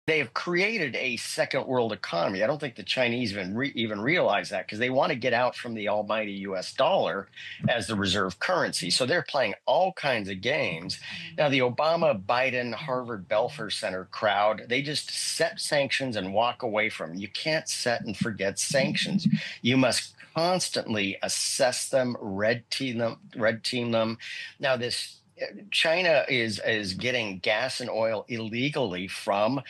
they have created a second world economy. I don't think the Chinese even realize that, because they want to get out from the almighty US dollar as the reserve currency. So they're playing all kinds of games. Now, the Obama, Biden, Harvard, Belfer Center crowd, they just set sanctions and walk away from them. You can't set and forget sanctions. You must constantly assess them, red team them. Now, this China is getting gas and oil illegally from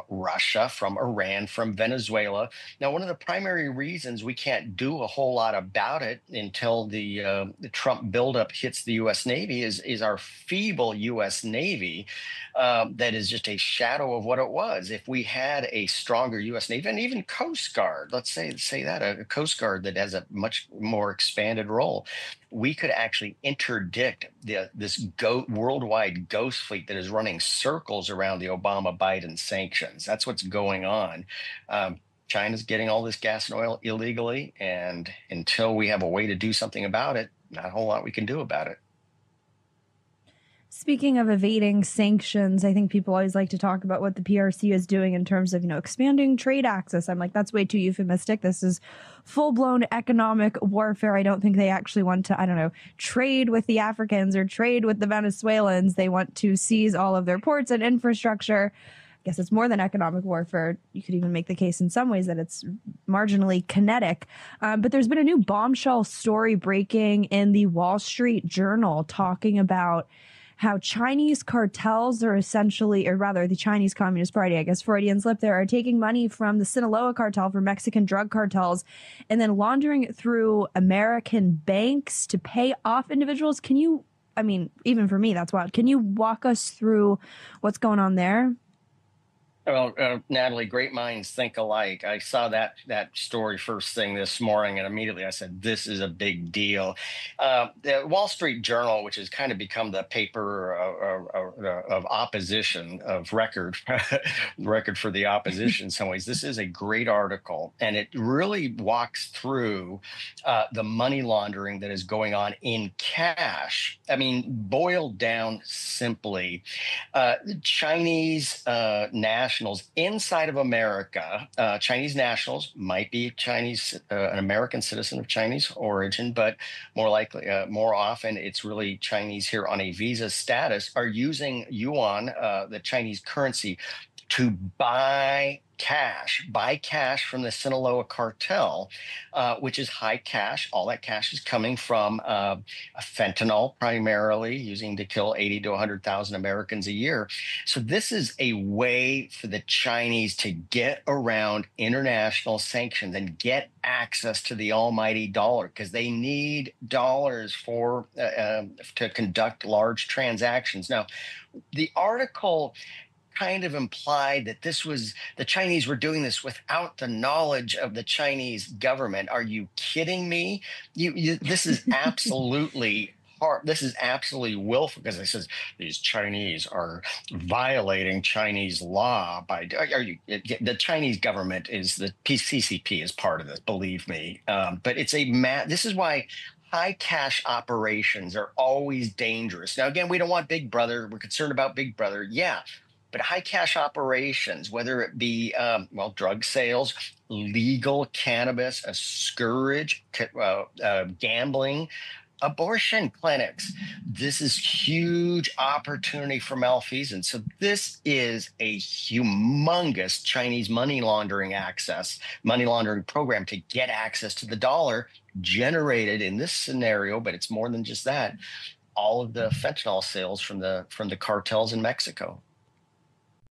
Russia, from Iran, from Venezuela. Now, one of the primary reasons we can't do a whole lot about it until the Trump buildup hits the U.S. Navy is our feeble U.S. Navy that is just a shadow of what it was. If we had a stronger U.S. Navy and even Coast Guard, let's say that a Coast Guard that has a much more expanded role, we could actually interdict this worldwide ghost fleet that is running circles around the Obama-Biden sanctions. That's what's going on. China's getting all this gas and oil illegally, and until we have a way to do something about it, not a whole lot we can do about it. Speaking of evading sanctions, I think people always like to talk about what the PRC is doing in terms of, expanding trade access. I'm like, that's way too euphemistic. This is full-blown economic warfare. I don't think they actually want to, trade with the Africans or trade with the Venezuelans. They want to seize all of their ports and infrastructure. I guess it's more than economic warfare. You could even make the case in some ways that it's marginally kinetic. But there's been a new bombshell story breaking in the Wall Street Journal talking about how Chinese cartels are essentially, or rather the Chinese Communist Party, I guess Freudian slip there, are taking money from the Sinaloa cartel, from Mexican drug cartels, and then laundering it through American banks to pay off individuals. Can you, even for me, that's wild. Can you walk us through what's going on there? Well, Natalie, great minds think alike. I saw that story first thing this morning, and immediately I said, this is a big deal. The Wall Street Journal, which has kind of become the paper of opposition, of record for the opposition in some ways. This is a great article, and it really walks through the money laundering that is going on in cash. Boiled down simply, Chinese nationals inside of America, Chinese nationals, might be an American citizen of Chinese origin, but more often it's really Chinese here on a visa status, are using yuan, the Chinese currency, to buy cash from the Sinaloa cartel, which is high cash. All that cash is coming from fentanyl, primarily, using to kill 80 to 100,000 Americans a year. So this is a way for the Chinese to get around international sanctions and get access to the almighty dollar, because they need dollars to conduct large transactions. Now, the article kind of implied that the Chinese were doing this without the knowledge of the Chinese government. Are you kidding me? This is absolutely hard. This is absolutely willful, because it says these Chinese are violating Chinese law by. The Chinese government is the CCP is part of this. Believe me, but it's this is why high cash operations are always dangerous. Now, again, we don't want Big Brother. We're concerned about Big Brother. Yeah. But high cash operations, whether it be, drug sales, legal cannabis, a scourge, gambling, abortion clinics, this is huge opportunity for malfeasance. So this is a humongous Chinese money laundering program to get access to the dollar, generated in this scenario, but it's more than just that, all of the fentanyl sales from the cartels in Mexico.